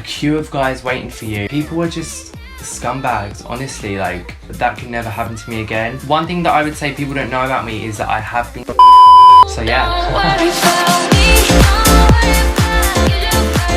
queue of guys waiting for you. People are just scumbags, honestly. Like, that could never happen to me again. One thing that I would say people don't know about me is that I have been so yeah.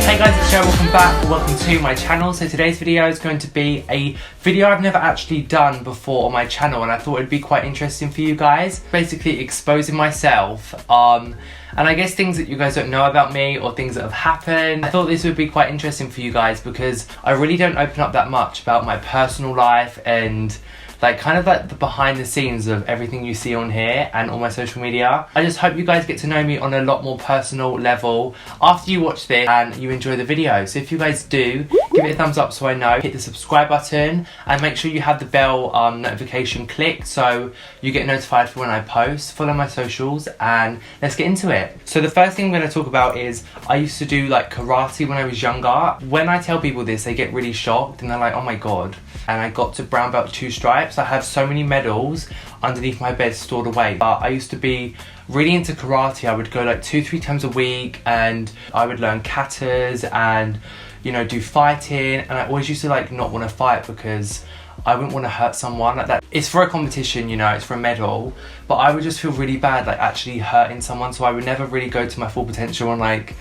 Hey guys, it's Joe, welcome back, welcome to my channel. So today's video is going to be a video I've never actually done before on my channel, and I thought it'd be quite interesting for you guys. Basically exposing myself, and I guess things that you guys don't know about me or things that have happened. I thought this would be quite interesting for you guys because I really don't open up that much about my personal life and like kind of like the behind the scenes of everything you see on here and on my social media. I just hope you guys get to know me on a lot more personal level after you watch this and you enjoy the video. So if you guys do, give it a thumbs up so I know, hit the subscribe button and make sure you have the bell notification clicked so you get notified for when I post. Follow my socials and let's get into it. So the first thing I'm going to talk about is I used to do like karate when I was younger. When I tell people this, they get really shocked and they're like, oh my god. And I got to brown belt 2 stripes. I have so many medals underneath my bed stored away. But I used to be really into karate. I would go like 2-3 times a week and I would learn katas and, you know, do fighting. And I always used to like not want to fight because I wouldn't want to hurt someone like that. It's for a competition, you know, it's for a medal. But I would just feel really bad like actually hurting someone. So I would never really go to my full potential and like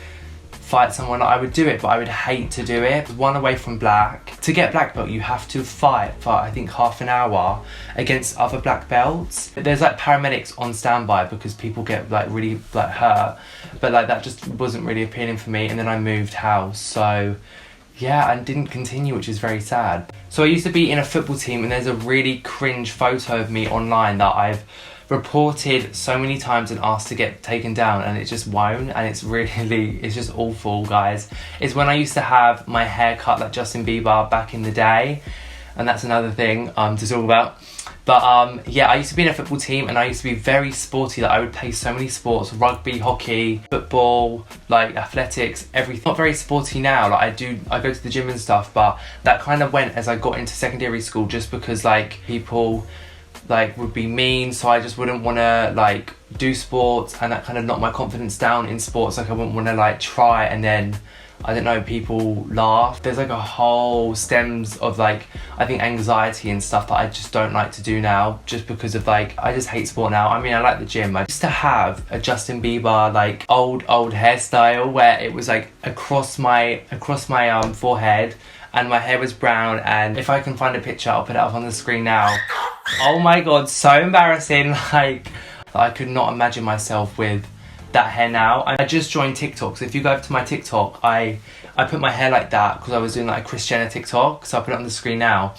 fight someone. I would do it, but I would hate to do it. 1 away from black. To get black belt, you have to fight for I think half an hour against other black belts. There's like paramedics on standby because people get like really like hurt, but like that just wasn't really appealing for me. And then I moved house, so yeah, I didn't continue, which is very sad. So I used to be in a football team, and there's a really cringe photo of me online that I've reported so many times and asked to get taken down, and it just won't, and it's just awful, guys. It's when I used to have my hair cut like Justin Bieber back in the day, and that's another thing to talk about. But yeah, I used to be in a football team and I used to be very sporty. Like I would play so many sports: rugby, hockey, football, like athletics, everything. Not very sporty now. Like I go to the gym and stuff, but that kind of went as I got into secondary school, just because like people like would be mean, so I just wouldn't want to like do sports, and that kind of knocked my confidence down in sports. Like I wouldn't want to like try, and then I don't know, people laugh. There's like a whole stems of like I think anxiety and stuff that I just don't like to do now, just because of like I just hate sport now. I mean, I like the gym. I used to have a Justin Bieber like old hairstyle where it was like across my forehead, and my hair was brown. And if I can find a picture, I'll put it up on the screen now. Oh my god, so embarrassing. Like I could not imagine myself with that hair now. I just joined TikTok, so if you go over to my TikTok, I put my hair like that because I was doing like a Kris Jenner TikTok, so I put it on the screen now.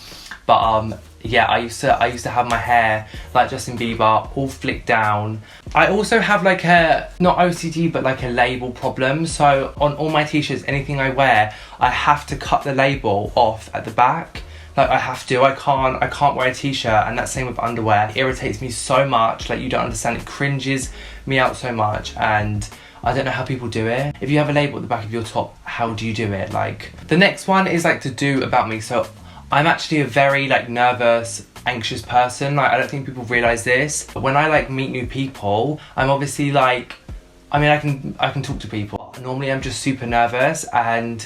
But yeah, I used to have my hair like Justin Bieber, all flicked down. I also have like a, not OCD, but like a label problem. So on all my t-shirts, anything I wear, I have to cut the label off at the back. Like I have to, I can't wear a t-shirt, and that's same with underwear. It irritates me so much, like you don't understand, it cringes me out so much, and I don't know how people do it. If you have a label at the back of your top, how do you do it? Like, the next one is like to do about me. So I'm actually a very like nervous, anxious person. Like I don't think people realise this, but when I like meet new people, I'm obviously like, I mean I can talk to people. Normally I'm just super nervous, and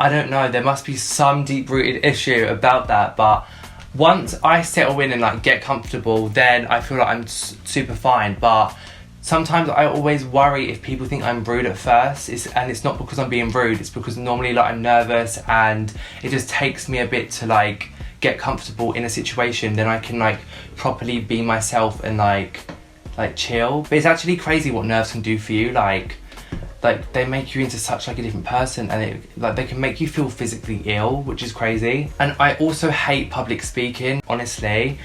I don't know, there must be some deep-rooted issue about that, but once I settle in and like get comfortable, then I feel like I'm super fine. But sometimes I always worry if people think I'm rude at first, and it's not because I'm being rude, it's because normally like I'm nervous and it just takes me a bit to like get comfortable in a situation, then I can like properly be myself and like chill. But it's actually crazy what nerves can do for you. Like they make you into such like a different person, and they can make you feel physically ill, which is crazy. And I also hate public speaking. Honestly,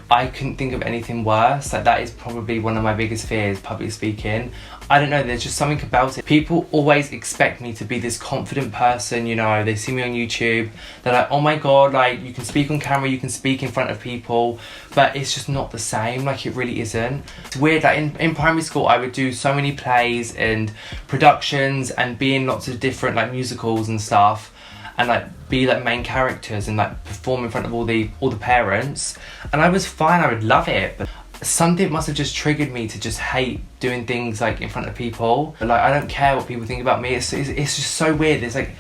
I couldn't think of anything worse. Like that is probably one of my biggest fears, public speaking. I don't know, there's just something about it. People always expect me to be this confident person, you know, they see me on YouTube, they're like, oh my god, like you can speak on camera, you can speak in front of people, but it's just not the same, like it really isn't. It's weird, like in primary school I would do so many plays and productions and be in lots of different like musicals and stuff, and like be like main characters and like perform in front of all the parents, and I was fine, I would love it, but something must have just triggered me to just hate doing things like in front of people. But like I don't care what people think about me. It's just so weird. It's like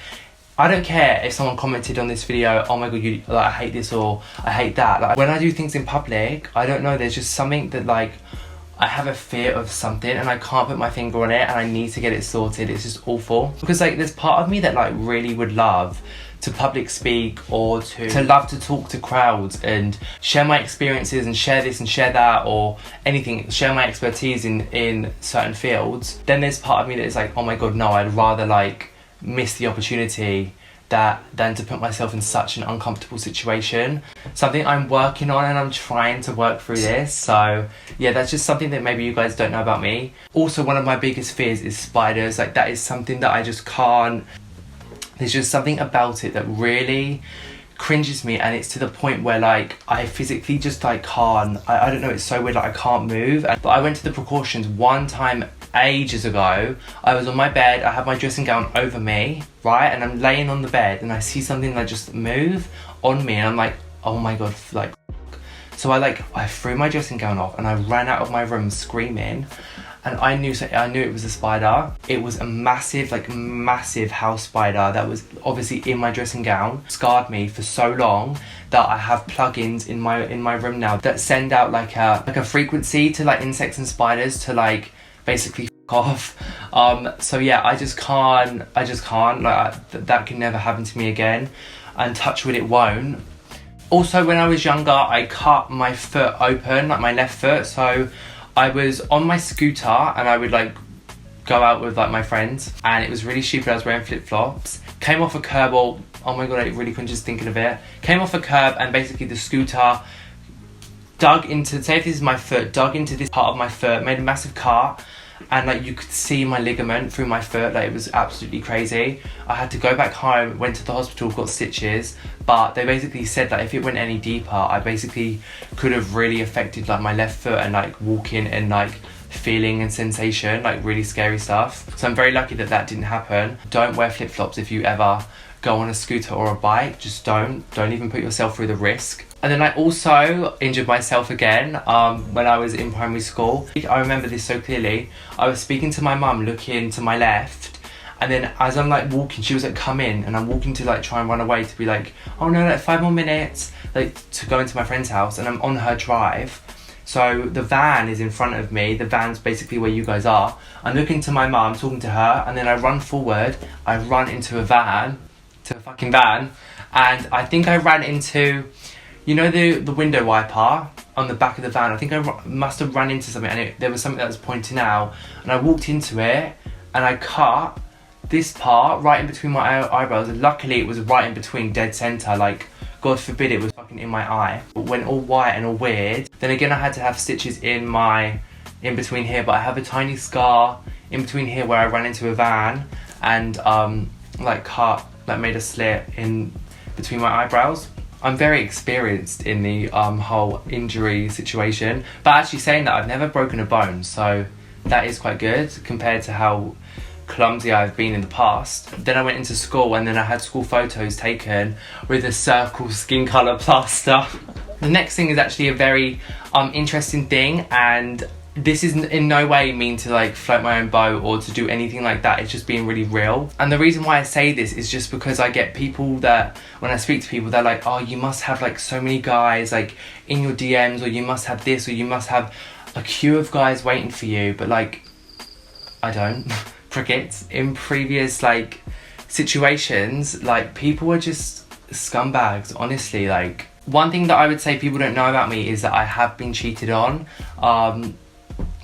I don't care if someone commented on this video, oh my god, you like, I hate this or I hate that. Like, when I do things in public, I don't know, there's just something that like, I have a fear of something and I can't put my finger on it and I need to get it sorted. It's just awful. Because like, there's part of me that like really would love to public speak or to love to talk to crowds and share my experiences and share this and share that or anything, share my expertise in certain fields. Then there's part of me that is like, oh my god, no, I'd rather like miss the opportunity than to put myself in such an uncomfortable situation. Something I'm working on and I'm trying to work through this. So yeah, that's just something that maybe you guys don't know about me. Also, one of my biggest fears is spiders. Like, that is something that I just can't, there's just something about it that really cringes me, and it's to the point where like I physically just like can't, I don't know, it's so weird, like I can't move. But I went to the precautions one time ages ago. I was on my bed, I had my dressing gown over me, right, and I'm laying on the bed and I see something like just move on me and I'm like, oh my god, like. So I threw my dressing gown off and I ran out of my room screaming, and I knew it was a spider. It was a massive, like massive house spider that was obviously in my dressing gown. Scarred me for so long that I have plugins in my room now that send out like a frequency to like insects and spiders to like basically f off. So yeah, I just can't like that can never happen to me again, and touch wood, it won't. Also, when I was younger, I cut my foot open, like my left foot. So I was on my scooter and I would like go out with like my friends, and it was really stupid. I was wearing flip-flops, came off a curb, or oh my god, I really couldn't just thinking of it. Came off a curb and basically the scooter dug into, say if this is my foot, dug into this part of my foot, made a massive cut, and like you could see my ligament through my foot. Like, it was absolutely crazy. I had to go back home, went to the hospital, got stitches, but they basically said that if it went any deeper, I basically could have really affected like my left foot and like walking and like feeling and sensation, like really scary stuff. So I'm very lucky that that didn't happen. Don't wear flip-flops if you ever go on a scooter or a bike. Just don't even put yourself through the risk. And then I also injured myself again when I was in primary school. I remember this so clearly. I was speaking to my mum, looking to my left, and then as I'm like walking, she was like, come in, and I'm walking to like try and run away to be like, oh no, like 5 more minutes, like to go into my friend's house, and I'm on her drive. So the van is in front of me. The van's basically where you guys are. I'm looking to my mum, talking to her, and then I run forward. I run into a fucking van, and I think I ran into, you know, the window wiper on the back of the van. I think I must have run into something, and there was something that was pointing out, and I walked into it, and I cut this part right in between my eyebrows. And luckily, it was right in between, dead center. Like, God forbid it was fucking in my eye. It went all white and all weird. Then again, I had to have stitches in between here, but I have a tiny scar in between here where I ran into a van and made a slit in between my eyebrows. I'm very experienced in the whole injury situation, but actually saying that, I've never broken a bone, so that is quite good compared to how clumsy I've been in the past. Then I went into school, and then I had school photos taken with a circle skin colour plaster. The next thing is actually a very interesting thing, and this is in no way mean to like float my own boat or to do anything like that. It's just being really real. And the reason why I say this is just because I get people that, when I speak to people, they're like, oh, you must have like so many guys like in your DMs, or you must have this, or you must have a queue of guys waiting for you. But like, I don't. Crickets. In previous like situations, like people are just scumbags, honestly. Like, one thing that I would say people don't know about me is that I have been cheated on.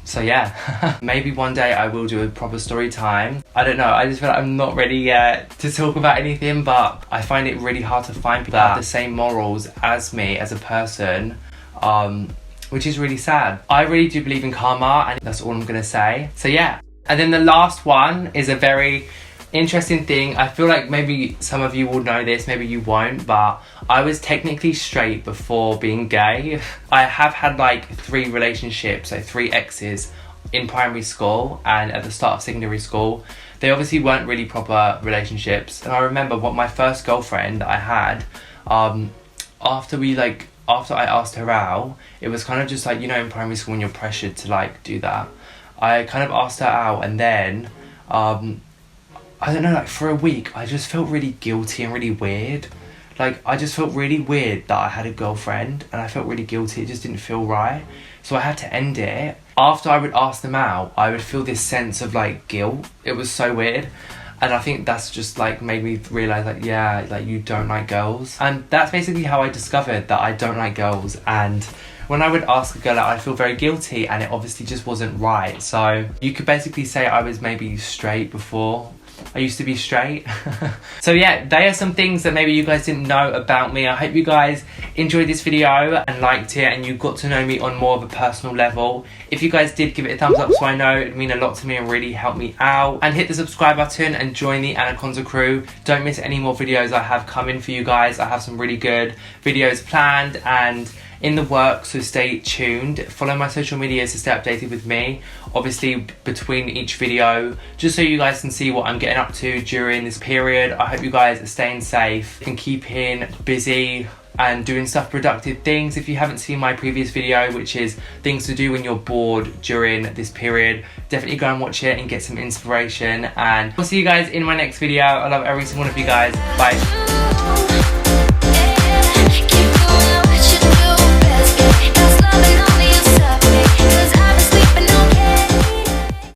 So yeah, maybe one day I will do a proper story time. I don't know, I just feel like I'm not ready yet to talk about anything, but I find it really hard to find people that have the same morals as me as a person, which is really sad. I really do believe in karma, and that's all I'm gonna say. So yeah. And then the last one is a very interesting thing. I feel like maybe some of you will know this, maybe you won't, but I was technically straight before being gay. I have had like 3 relationships, like 3 exes in primary school and at the start of secondary school. They obviously weren't really proper relationships. And I remember what my first girlfriend I had, after I asked her out, it was kind of just like, you know, in primary school when you're pressured to like do that. I kind of asked her out, and then I I don't know, like for a week I just felt really guilty and really weird. Like I just felt really weird that I had a girlfriend, and I felt really guilty. It just didn't feel right, so I had to end it. After I would ask them out, I would feel this sense of like guilt. It was so weird. And I think that's just like made me realise like, yeah, like you don't like girls. And that's basically how I discovered that I don't like girls. And when I would ask a girl out, I'd feel very guilty, and it obviously just wasn't right. So you could basically say I was maybe straight before. I used to be straight. So yeah, they are some things that maybe you guys didn't know about me. I hope you guys enjoyed this video and liked it, and you got to know me on more of a personal level. If you guys did, give it a thumbs up so I know. It'd mean a lot to me and really help me out. And hit the subscribe button and join the Conza crew. Don't miss any more videos I have coming for you guys. I have some really good videos planned and in the works, so stay tuned. Follow my social media to stay updated with me, obviously between each video, just so you guys can see what I'm getting up to during this period. I hope you guys are staying safe and keeping busy and doing stuff, productive things. If you haven't seen my previous video, which is things to do when you're bored during this period, definitely go and watch it and get some inspiration. And I'll see you guys in my next video. I love every single one of you guys. Bye.